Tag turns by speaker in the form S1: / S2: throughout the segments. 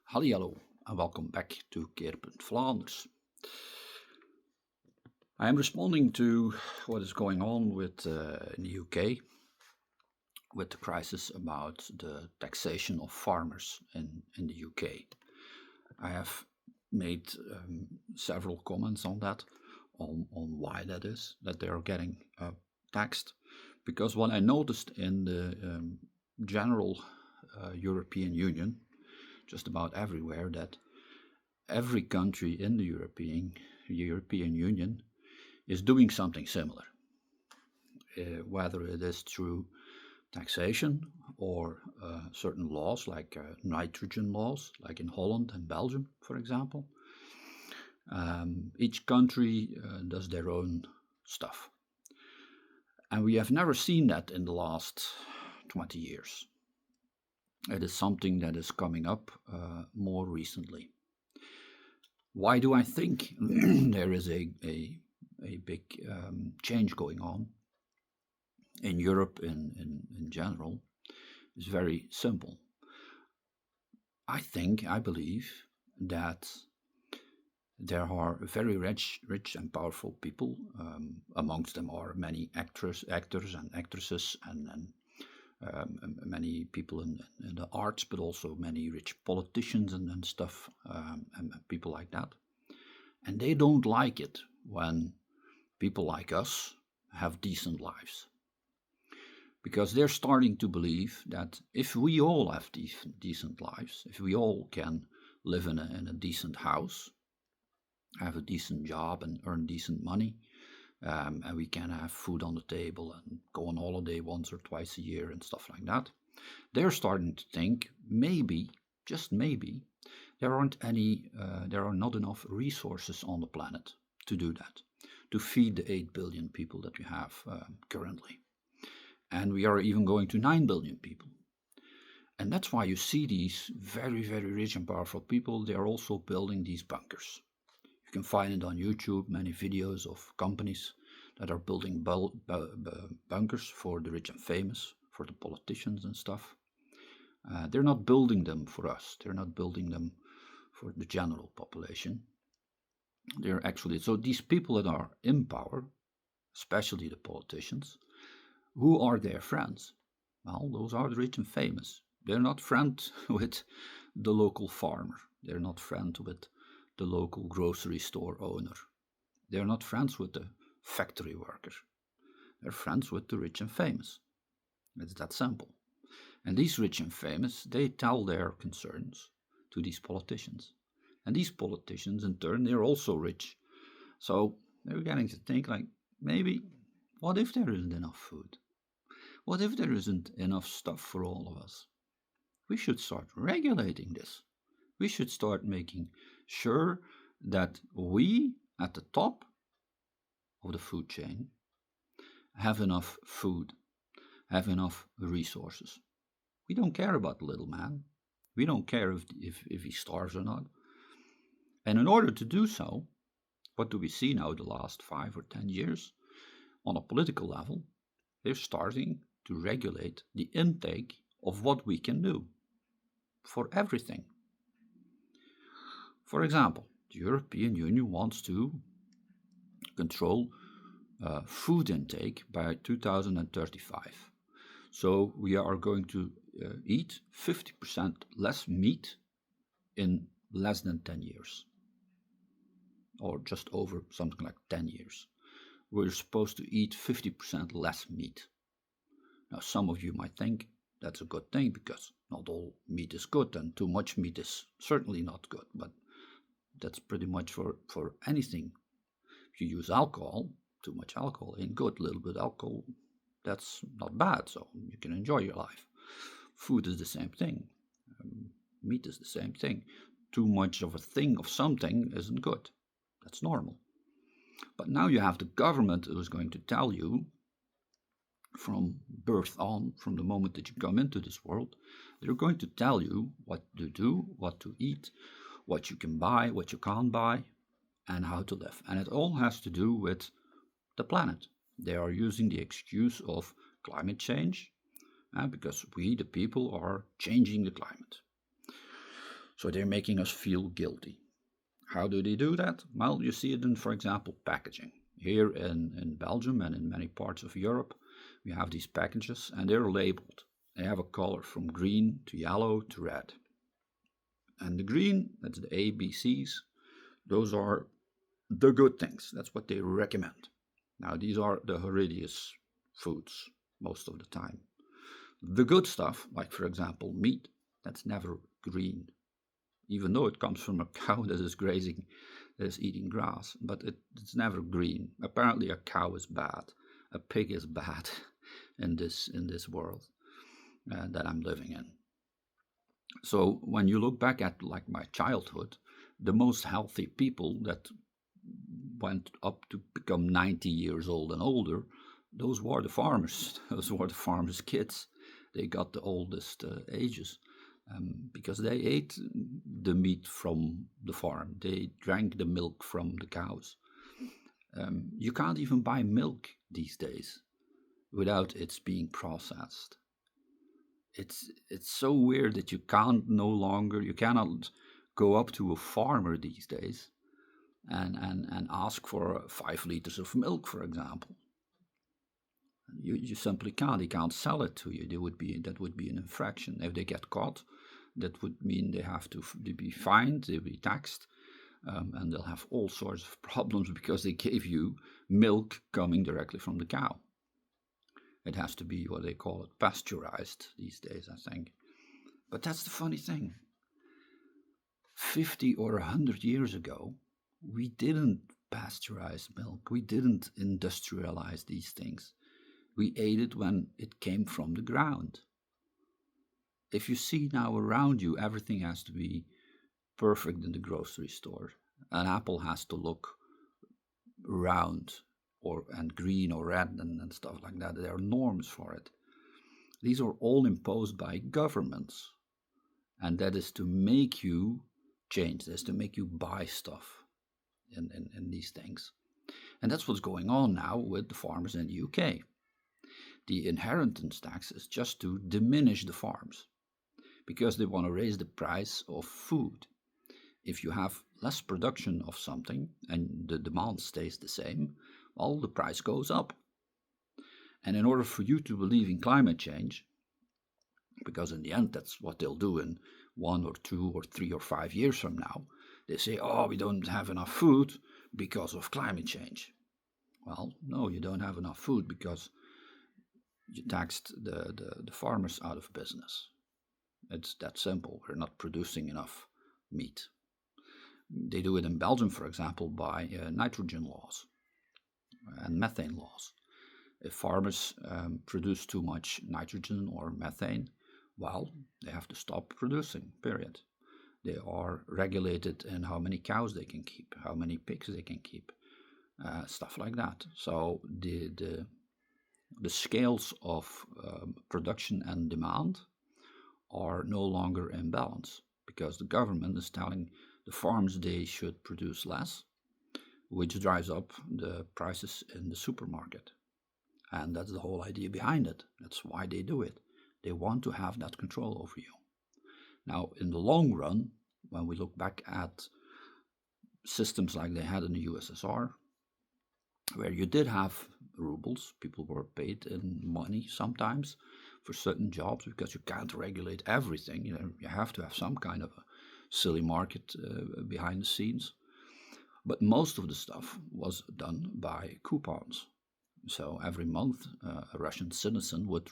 S1: Hallo and welcome back to Keerpunt Vlaanders. I am responding to what is going on in the UK with the crisis about the taxation of farmers in the UK. I have made several comments on that, on why that is, that they are getting taxed. Because what I noticed in the general European Union, just about everywhere, that every country in the European Union is doing something similar, whether it is through taxation or certain laws like nitrogen laws, like in Holland and Belgium, for example. Each country does their own stuff. And we have never seen that in the last 20 years. It is something that is coming up more recently. Why do I think there is a big change going on in Europe in general? Is very simple. I believe that there are very rich and powerful people. Amongst them are many actors and actresses, and many people in the arts, but also many rich politicians and stuff, and people like that. And they don't like it when people like us have decent lives. Because they're starting to believe that if we all have decent lives, if we all can live in a decent house, have a decent job and earn decent money, and we can have food on the table and go on holiday once or twice a year and stuff like that, they're starting to think maybe, just maybe, there are not enough resources on the planet to do that, to feed the 8 billion people that we have currently. And we are even going to 9 billion people. And that's why you see these very, very rich and powerful people, they are also building these bunkers. You can find it on YouTube, many videos of companies that are building bunkers for the rich and famous, for the politicians and stuff. They're not building them for us. They're not building them for the general population. They're actually, so these people that are in power, especially the politicians, who are their friends? Well, those are the rich and famous. They're not friends with the local farmer. They're not friends with the local grocery store owner. They're not friends with the factory worker. They're friends with the rich and famous. It's that simple. And these rich and famous, they tell their concerns to these politicians. And these politicians, in turn, they're also rich. So they're getting to think like, maybe, what if there isn't enough food? What if there isn't enough stuff for all of us? We should start regulating this. We should start making sure that we, at the top of the food chain, have enough food, have enough resources. We don't care about the little man. We don't care if he starves or not. And in order to do so, what do we see now the last 5 or 10 years? On a political level, they're starting to regulate the intake of what we can do for everything. For example, the European Union wants to control food intake by 2035. So we are going to eat 50% less meat in less than 10 years, or just over something like 10 years. We're supposed to eat 50% less meat. Now, some of you might think that's a good thing because not all meat is good, and too much meat is certainly not good, but that's pretty much for anything. If you use alcohol, too much alcohol ain't good. A little bit of alcohol, that's not bad, so you can enjoy your life. Food is the same thing. Meat is the same thing. Too much of a thing of something isn't good. That's normal. But now you have the government who is going to tell you from birth on, from the moment that you come into this world, they're going to tell you what to do, what to eat, what you can buy, what you can't buy, and how to live. And it all has to do with the planet. They are using the excuse of climate change because we, the people, are changing the climate. So they're making us feel guilty. How do they do that? Well, you see it in, for example, packaging. Here in Belgium and in many parts of Europe, we have these packages and they're labeled. They have a color from green to yellow to red. And the green, that's the A, B, C's, those are the good things. That's what they recommend. Now, these are the hereditous foods most of the time. The good stuff, like for example meat, that's never green, even though it comes from a cow that is grazing, that is eating grass, but it's never green. Apparently, a cow is bad, a pig is bad in this world that I'm living in. So when you look back at like my childhood, the most healthy people that went up to become 90 years old and older, those were the farmers. Those were the farmers' kids. They got the oldest ages because they ate the meat from the farm. They drank the milk from the cows. You can't even buy milk these days without its being processed. It's so weird that you cannot go up to a farmer these days and ask for 5 liters of milk, for example. You simply can't. They can't sell it to you. That would be an infraction. If they get caught, that would mean they have to be fined, they'll be taxed, and they'll have all sorts of problems because they gave you milk coming directly from the cow. It has to be what they call it, pasteurized these days, I think. But that's the funny thing. 50 or 100 years ago, we didn't pasteurize milk. We didn't industrialize these things. We ate it when it came from the ground. If you see now around you, everything has to be perfect in the grocery store. An apple has to look round and green or red and stuff like that. There are norms for it. These are all imposed by governments. And that is to make you change. That is to make you buy stuff in these things. And that's what's going on now with the farmers in the UK. The inheritance tax is just to diminish the farms because they want to raise the price of food. If you have less production of something and the demand stays the same, well, the price goes up. And in order for you to believe in climate change, because in the end that's what they'll do in 1 or 2 or 3 or 5 years from now, they say, oh, we don't have enough food because of climate change. Well, no, you don't have enough food because you taxed the farmers out of business. It's that simple. We're not producing enough meat. They do it in Belgium, for example, by nitrogen laws and methane laws. If farmers produce too much nitrogen or methane, well, they have to stop producing, period. They are regulated in how many cows they can keep, how many pigs they can keep, stuff like that. So the scales of production and demand are no longer in balance because the government is telling the farms they should produce less, which drives up the prices in the supermarket. And that's the whole idea behind it. That's why they do it. They want to have that control over you. Now, in the long run, when we look back at systems like they had in the USSR, where you did have rubles, people were paid in money sometimes for certain jobs because you can't regulate everything. You have to have some kind of a silly market behind the scenes. But most of the stuff was done by coupons. So every month, a Russian citizen would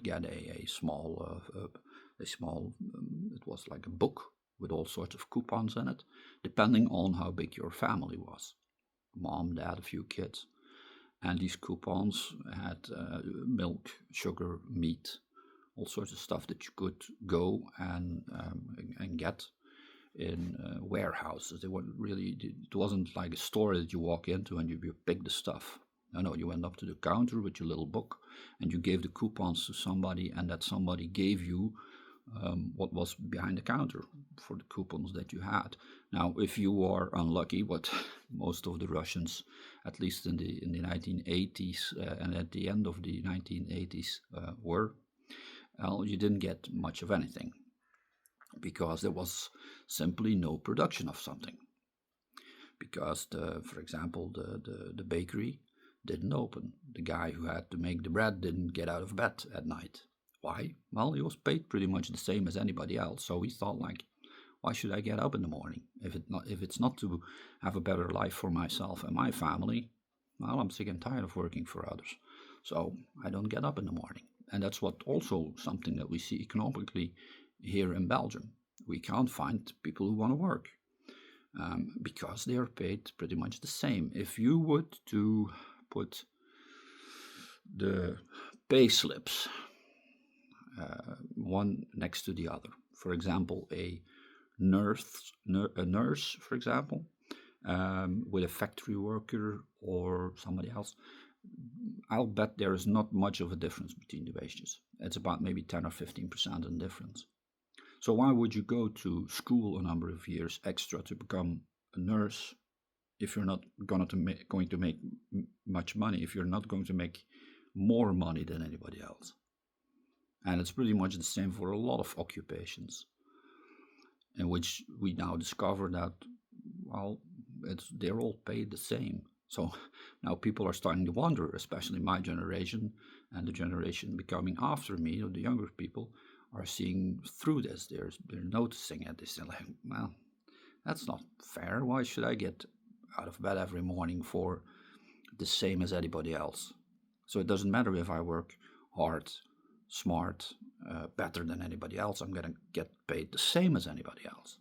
S1: get a small, it was like a book with all sorts of coupons in it, depending on how big your family was. Mom, dad, a few kids. And these coupons had milk, sugar, meat, all sorts of stuff that you could go and get in warehouses. They weren't really, it wasn't like a store that you walk into and you pick the stuff. No, you went up to the counter with your little book and you gave the coupons to somebody, and that somebody gave you what was behind the counter for the coupons that you had. Now, if you are unlucky, what most of the Russians, at least in the 1980s and at the end of the 1980s were, you didn't get much of anything. because there was simply no production of something. Because, for example, the bakery didn't open. The guy who had to make the bread didn't get out of bed at night. Why? Well, he was paid pretty much the same as anybody else. So he thought, like, why should I get up in the morning if it's not to have a better life for myself and my family? Well, I'm sick and tired of working for others, so I don't get up in the morning. And that's what also something that we see economically here in Belgium. We can't find people who want to work because they are paid pretty much the same. If you would to put the pay slips one next to the other, for example, a nurse, for example, with a factory worker or somebody else, I'll bet there is not much of a difference between the wages. It's about maybe 10 or 15% in difference. So why would you go to school a number of years extra to become a nurse if you're not going to make much money, if you're not going to make more money than anybody else? And it's pretty much the same for a lot of occupations, in which we now discover that, well, they're all paid the same. So now people are starting to wonder, especially my generation and the generation becoming after me, the younger people, are seeing through this. They're noticing it. They say, like, well, that's not fair. Why should I get out of bed every morning for the same as anybody else? So it doesn't matter if I work hard, smart, better than anybody else. I'm going to get paid the same as anybody else.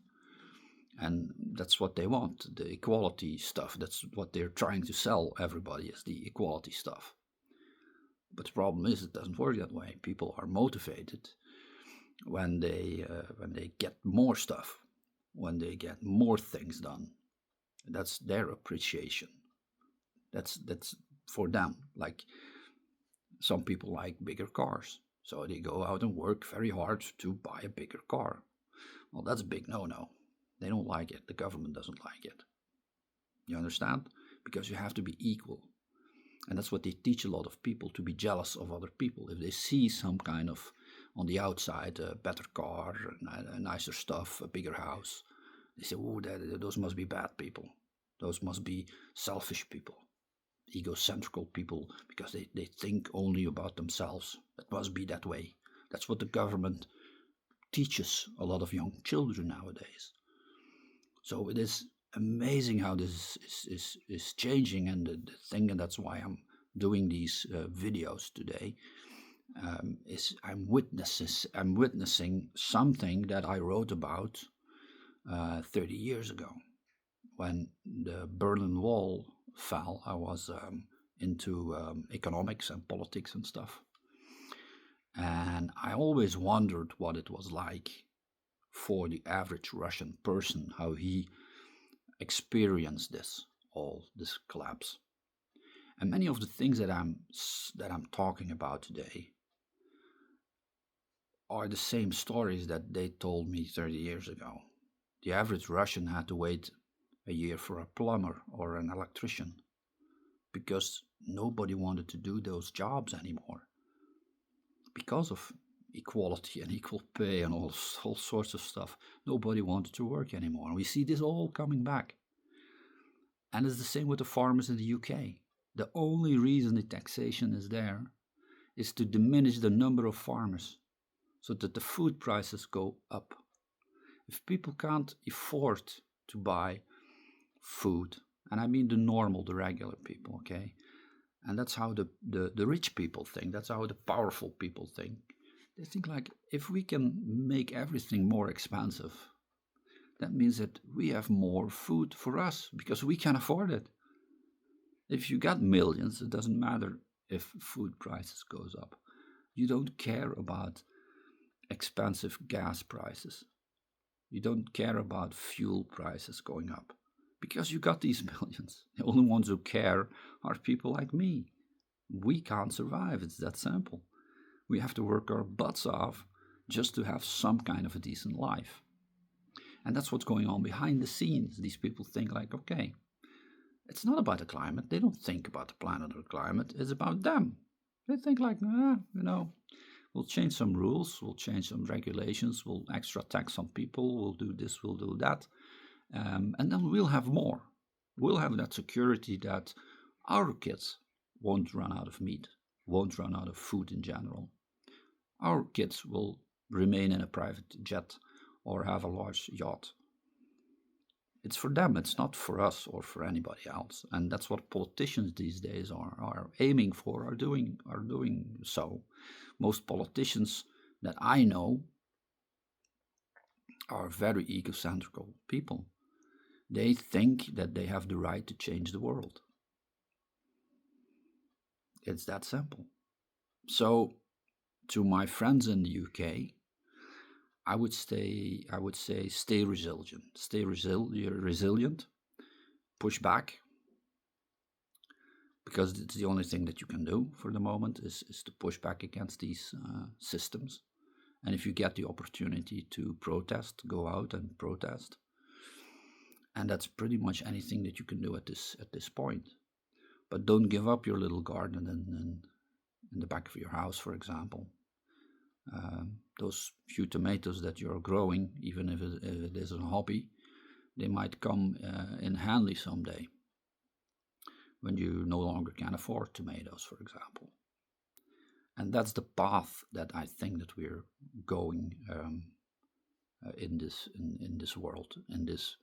S1: And that's what they want, the equality stuff. That's what they're trying to sell everybody, is the equality stuff. But the problem is, it doesn't work that way. People are motivated when they get more stuff, when they get more things done. That's their appreciation. That's for them. Like, some people like bigger cars, so they go out and work very hard to buy a bigger car. Well, that's a big no-no. They don't like it. The government doesn't like it. You understand? Because you have to be equal. And that's what they teach a lot of people, to be jealous of other people. If they see some kind of, on the outside, a better car, a nicer stuff, a bigger house, they say, oh, those must be bad people. Those must be selfish people, egocentrical people, because they think only about themselves. It must be that way. That's what the government teaches a lot of young children nowadays. So it is amazing how this is changing, and the thing, and that's why I'm doing these videos today, is I'm witnessing something that I wrote about 30 years ago, when the Berlin Wall fell. I was into economics and politics and stuff, and I always wondered what it was like for the average Russian person, how he experienced this collapse. And many of the things that I'm talking about today are the same stories that they told me 30 years ago. The average Russian had to wait a year for a plumber or an electrician because nobody wanted to do those jobs anymore, because of equality and equal pay and all sorts of stuff. Nobody wanted to work anymore. And we see this all coming back. And it's the same with the farmers in the UK. The only reason the taxation is there is to diminish the number of farmers, so that the food prices go up. If people can't afford to buy food, and I mean the normal, the regular people, okay? And that's how the rich people think. That's how the powerful people think. They think, like, if we can make everything more expensive, that means that we have more food for us because we can afford it. If you got millions, it doesn't matter if food prices goes up. You don't care about expensive gas prices. You don't care about fuel prices going up because you got these millions. The only ones who care are people like me. We can't survive. It's that simple. We have to work our butts off just to have some kind of a decent life. And that's what's going on behind the scenes. These people think, like, okay, it's not about the climate. They don't think about the planet or the climate. It's about them. They think, like, We'll change some rules, we'll change some regulations, we'll extra tax some people, we'll do this, we'll do that. And then we'll have more. We'll have that security that our kids won't run out of meat, won't run out of food in general. Our kids will remain in a private jet or have a large yacht. It's for them, it's not for us or for anybody else. And that's what politicians these days are aiming for, are doing so. Most politicians that I know are very egocentric people. They think that they have the right to change the world. It's that simple. So, to my friends in the UK, I would say stay resilient. Stay resilient. Push back, because it's the only thing that you can do for the moment is to push back against these systems. And if you get the opportunity to protest, go out and protest. And that's pretty much anything that you can do at this point. But don't give up your little garden in the back of your house, for example. Those few tomatoes that you're growing, even if it is a hobby, they might come in handy someday when you no longer can afford tomatoes, for example. And that's the path that I think that we're going in this world, in this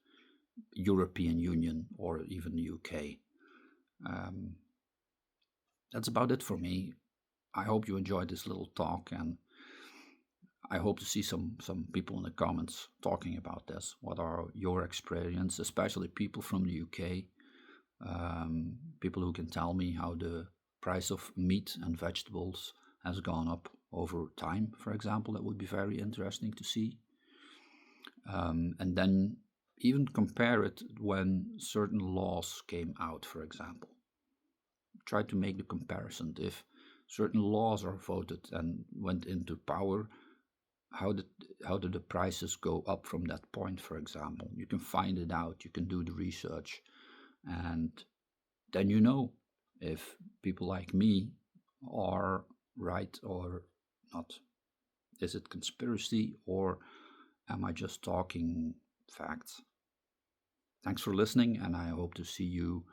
S1: European Union, or even the UK. That's about it for me. I hope you enjoyed this little talk, and I hope to see some people in the comments talking about this. What are your experience, especially people from the UK, people who can tell me how the price of meat and vegetables has gone up over time, for example. That would be very interesting to see. And then even compare it when certain laws came out, for example. Try to make the comparison. If certain laws are voted and went into power, how did the prices go up from that point, for example? You can find it out, you can do the research, and then you know if people like me are right or not. Is it conspiracy, or am I just talking facts? Thanks for listening, and I hope to see you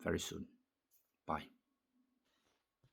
S1: very soon. Bye.